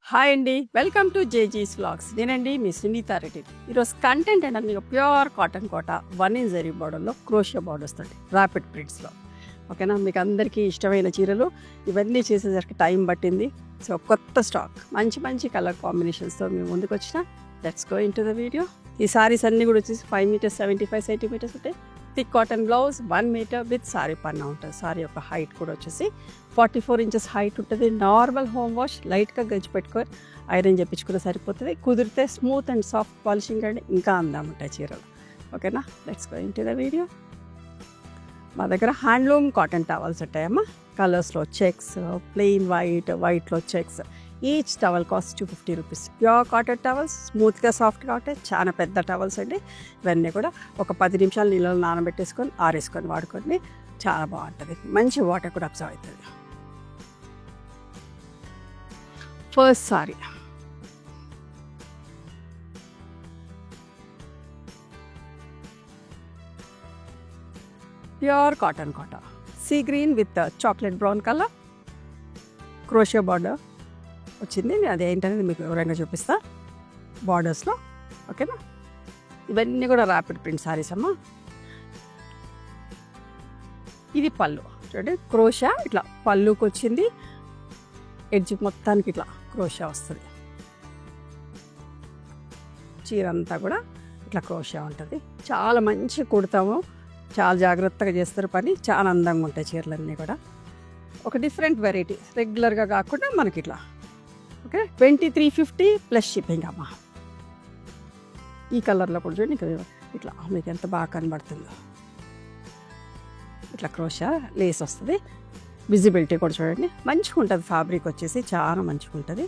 Hi అండి, welcome to జేజీస్ vlogs. నేనండి మీ సునీత రెడ్డి. ఈరోజు కంటెంట్ ఏంటంటే మీకు ప్యూర్ కాటన్ కోట 1 ఇంచ్ జరీ బార్డర్లో క్రోషియా బార్డర్స్ తోటి ర్యాపిడ్ ప్రింట్స్లో. ఓకేనా, మీకు అందరికీ ఇష్టమైన చీరలు ఇవన్నీ చేసేసరికి టైం పట్టింది. సో కొత్త స్టాక్ మంచి మంచి కలర్ కాంబినేషన్స్తో మేము ముందుకు వచ్చిన. Let's go into the video. ఈ సారీస్ అన్నీ కూడా వచ్చేసి 5 మీటర్స్ 75 సెంటీమీటర్స్ ఉంటాయి. Thick cotton blouse 1 metre with sari పన్నా ఉంటుంది. సారీ యొక్క హైట్ కూడా వచ్చేసి 44 ఇంచెస్ హైట్ ఉంటుంది. నార్మల్ హోమ్ వాష్, లైట్గా గజ్జి పెట్టుకొని ఐరన్ చేయించుకుని సరిపోతుంది. కుదిరితే స్మూత్ అండ్ సాఫ్ట్ పాలిషింగ్ అంటే ఇంకా అందం ఉంటాయి చీరలు. ఓకేనా, let's go into the video. మా దగ్గర హ్యాండ్లూమ్ కాటన్ టవల్స్ ఉంటాయమ్మా. కలర్స్లో చెక్స్, ప్లెయిన్ వైట్లో checks. Each towel cost 250 rupees. Pure cotton towels, స్మూత్గా సాఫ్ట్గా ఉంటాయి. చాలా పెద్ద టవల్స్ అండి. ఇవన్నీ కూడా ఒక 10 నిమిషాలు నీళ్ళలో నానబెట్టేసుకొని ఆరేసుకొని వాడుకొని చాలా బాగుంటుంది. మంచి వాటర్ కూడా అబ్జర్వ్ అవుతుంది. First sari pure cotton Kota, sea green with chocolate brown colour crochet border వచ్చింది. అది ఏంటనేది మీకు వివరంగా చూపిస్తా బార్డర్స్లో. ఓకేనా, ఇవన్నీ కూడా ర్యాపిడ్ ప్రింట్ సారీస్ అమ్మా. ఇది పళ్ళు చూడండి, క్రోషియా ఇట్లా పళ్ళుకి వచ్చింది. ఎడ్జ్ మొత్తానికి ఇట్లా క్రోషియా వస్తుంది. చీర అంతా కూడా ఇట్లా క్రోషియా ఉంటుంది. చాలా మంచి కుడతాము, చాలా జాగ్రత్తగా చేస్తారు పని. చాలా అందంగా ఉంటాయి చీరలన్నీ కూడా. ఒక డిఫరెంట్ వెరైటీ, రెగ్యులర్గా కాకుండా మనకి ఇట్లా. ఓకే, 2350 ప్లస్ షిప్పింగ్ అమ్మా. ఈ కలర్లో కూడా చూడండి, ఇట్లా మీకు ఎంత బాగా కనబడుతుందో. ఇట్లా క్రోషియా లేస్ వస్తుంది. విజిబిలిటీ కూడా చూడండి, మంచిగా ఉంటుంది. ఫ్యాబ్రిక్ వచ్చేసి చాలా మంచిగా ఉంటుంది.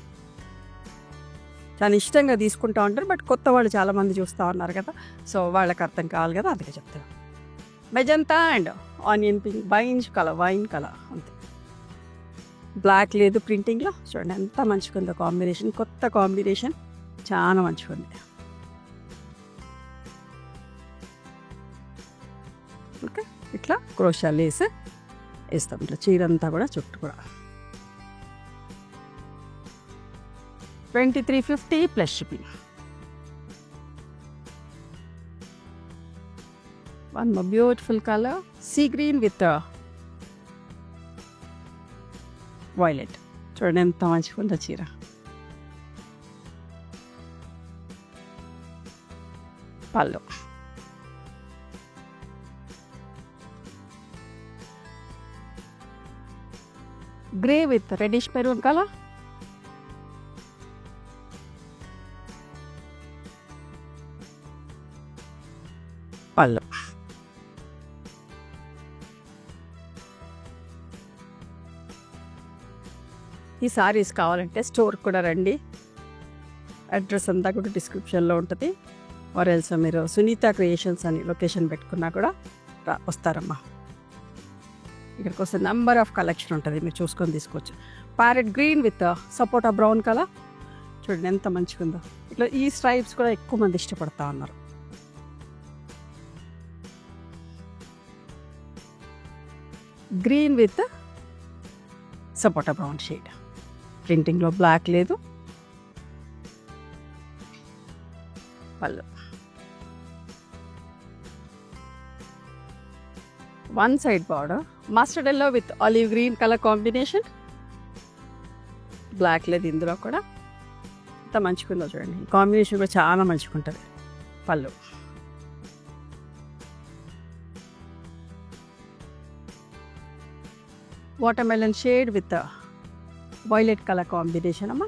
చాలా ఇష్టంగా తీసుకుంటూ ఉంటారు. బట్ కొత్త వాళ్ళు చాలామంది చూస్తూ ఉన్నారు కదా, సో వాళ్ళకి అర్థం కావాలి కదా, అందుకే చెప్తాను. Magenta and onion pink, wine colour అంతే. బ్లాక్ లేదు ప్రింటింగ్లో. చూడండి ఎంత మంచిగా ఉందో కాంబినేషన్. కొత్త కాంబినేషన్, చాలా మంచిగా ఉంది. ఓకే, ఇట్లా క్రోషియా లేస్ వేస్తాం. ఇట్లా చీర అంతా కూడా చుట్టూ కూడా 2350 plus shipping. One more beautiful colour, see green with violet. చూడండి ఎంత మంచిగా ఉందో చీర. పళ్ళు grey with reddish maroon colour. పళ్ళు ఈ సారీస్ కావాలంటే స్టోర్ కూడా రండి. అడ్రస్ అంతా కూడా డిస్క్రిప్షన్లో ఉంటుంది. ఆర్ ఎల్స్ మీరు సునీత క్రియేషన్స్ అని లొకేషన్ పెట్టుకున్నా కూడా వస్తారమ్మా. ఇక్కడికి వస్తే నెంబర్ ఆఫ్ కలెక్షన్ ఉంటుంది, మీరు చూసుకొని తీసుకోవచ్చు. ప్యారెట్ గ్రీన్ విత్ సపోటా బ్రౌన్ కలర్. చూడండి ఎంత మంచిగా ఉందో. ఇట్లా ఈ స్ట్రైప్స్ కూడా ఎక్కువ మంది ఇష్టపడతా ఉన్నారు. గ్రీన్ విత్ సపోటా బ్రౌన్ షేడ్. ప్రింటింగ్లో బ్లాక్ లేదు. Pallu one side border, mustard yellow with olive green colour combination. Black లేదు ఇందులో కూడా. ఎంత మంచిగా ఉందో చూడండి. ఈ కాంబినేషన్ కూడా చాలా మంచిగా ఉంటుంది. పళ్ళు water melon shade with violet colour combination అమ్మా.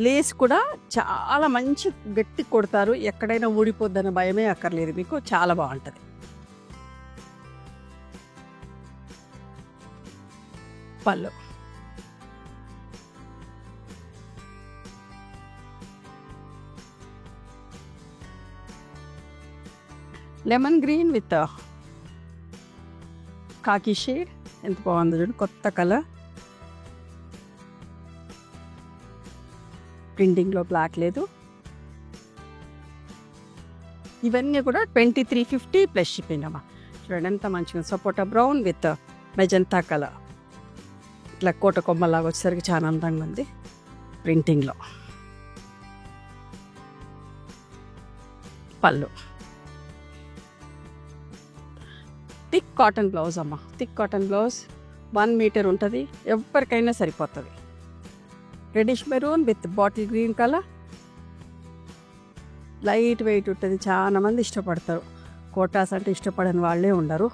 లేస్ కూడా చాలా మంచి గట్టి కొడతారు. ఎక్కడైనా ఊడిపోద్దన్న భయమే అక్కర్లేదు మీకు. చాలా బాగుంటుంది. పళ్ళు లెమన్ గ్రీన్ విత్ కాకి షేడ్. ఎంత బాగుందో చూడండి, కొత్త కలర్. ప్రింటింగ్లో బ్లాక్ లేదు. ఇవన్నీ కూడా 2350 ప్లస్ షిప్పింగ్ అమ్మా. చూడండి ఎంత మంచిగా. సపోటా బ్రౌన్ విత్ మెజంతా కలర్. ఇట్లా కోట కొమ్మలాగా వచ్చేసరికి చాలా అందంగా ఉంది. ప్రింటింగ్లో. పళ్ళు థిక్ కాటన్ బ్లౌజ్ అమ్మ. థిక్ కాటన్ బ్లౌజ్ 1 మీటర్ ఉంటుంది, ఎవరికైనా సరిపోతుంది. Reddish maroon with bottle green colour, light weight ఉంటుంది. చాలా మంది ఇష్టపడతారు. కోటాస్ అంటే ఇష్టపడని వాళ్ళే ఉండరు.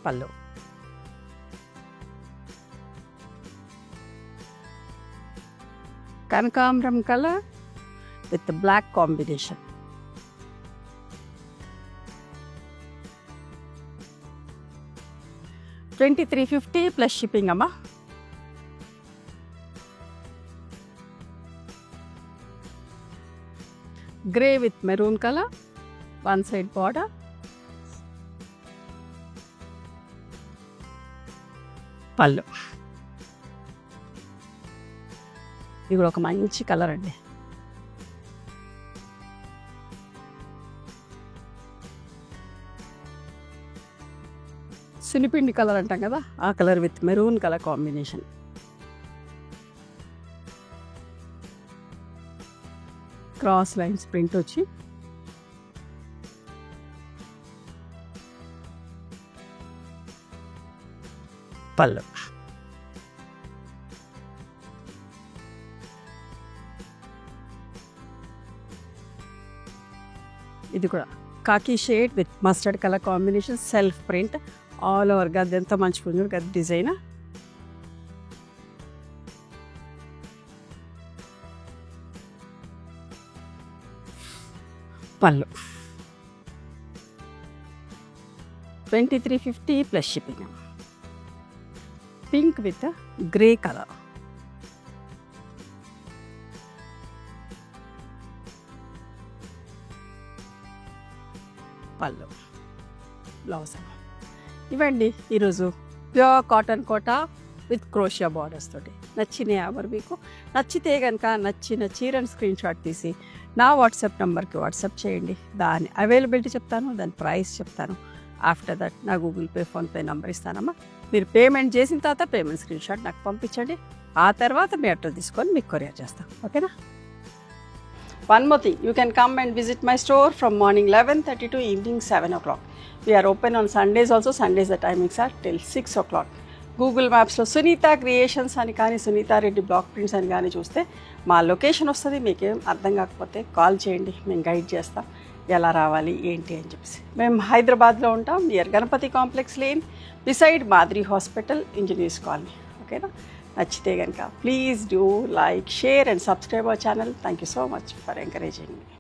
పళ్ళు కనకాంబరం colour with black combination. $2350 plus shipping అమ్మా. Grey with maroon colour, 1 side border. Pallu ఇది కూడా ఒక మంచి కలర్ అండి. సునిపిండి కలర్ అంటాం కదా, ఆ colour with maroon colour combination. Cross lines print వచ్చి పళ్ళు. ఇది కూడా khaki shade with mustard colour combination, self print all over. గది ఎంత మంచిగా ఉంది గది design. Pallu 2350 plus shipping. Pink with grey colour. Pallu blouse. ఇవ్వండి ఈరోజు pure cotton Kota with crochet borders తోటి. నచ్చినాయి ఎవరు మీకు నచ్చితే కనుక నచ్చిన చీరను స్క్రీన్ షాట్ తీసి నా వాట్సాప్ నెంబర్కి వాట్సాప్ చేయండి. దాని అవైలబిలిటీ చెప్తాను, దాని ప్రైస్ చెప్తాను. ఆఫ్టర్ దట్ నా గూగుల్ పే, ఫోన్పే నెంబర్ ఇస్తానమ్మా. మీరు పేమెంట్ చేసిన తర్వాత పేమెంట్ స్క్రీన్ షాట్ నాకు పంపించండి. ఆ తర్వాత మీ అడ్రస్ తీసుకొని మీకు కొరియర్ చేస్తాం. ఓకేనా? One more thing, you can come and visit my store from morning 11:30 to evening 7 o'clock. We are open on Sundays also. Sundays the timings are till 6 o'clock. Google మ్యాప్స్లో Sunitha creations అని కానీ Sunitha Reddy block prints అని కానీ చూస్తే మా location వస్తుంది. మీకేం అర్థం కాకపోతే కాల్ చేయండి, మేము గైడ్ చేస్తాం ఎలా రావాలి ఏంటి అని చెప్పేసి. మేము హైదరాబాద్లో ఉంటాం, near Ganapathi complex lane, beside మాదిరి హాస్పిటల్, ఇంజనీర్స్ కాలనీ. ఓకేనా? నచ్చితే కనుక please do like, share and subscribe our channel. Thank you so much for encouraging me.